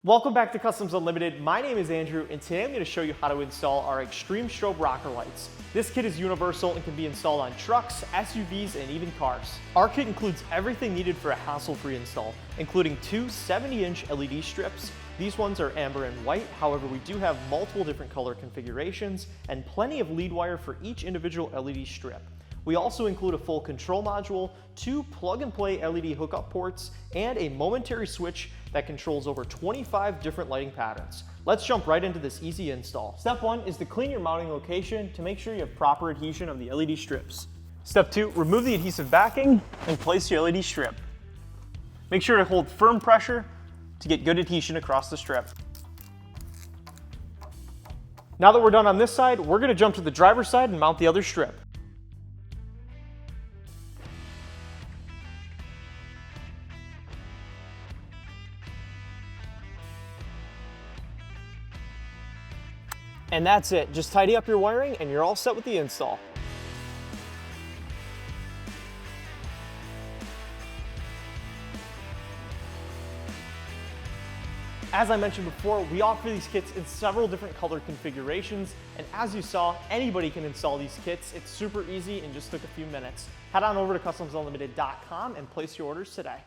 Welcome back to Customs Unlimited. My name is Andrew, and today I'm going to show you how to install our Extreme Strobe rocker lights. This kit is universal and can be installed on trucks, SUVs, and even cars. Our kit includes everything needed for a hassle-free install, including two 70-inch LED strips. These ones are amber and white, however we do have multiple different color configurations and plenty of lead wire for each individual LED strip. We also include a full control module, two plug-and-play LED hookup ports, and a momentary switch that controls over 25 different lighting patterns. Let's jump right into this easy install. Step 1 is to clean your mounting location to make sure you have proper adhesion of the LED strips. Step 2, remove the adhesive backing and place your LED strip. Make sure to hold firm pressure to get good adhesion across the strip. Now that we're done on this side, we're going to jump to the driver's side and mount the other strip. And that's it. Just tidy up your wiring and you're all set with the install. As I mentioned before, we offer these kits in several different color configurations, and as you saw, anybody can install these kits. It's super easy and just took a few minutes. Head on over to customsunlimited.com and place your orders today.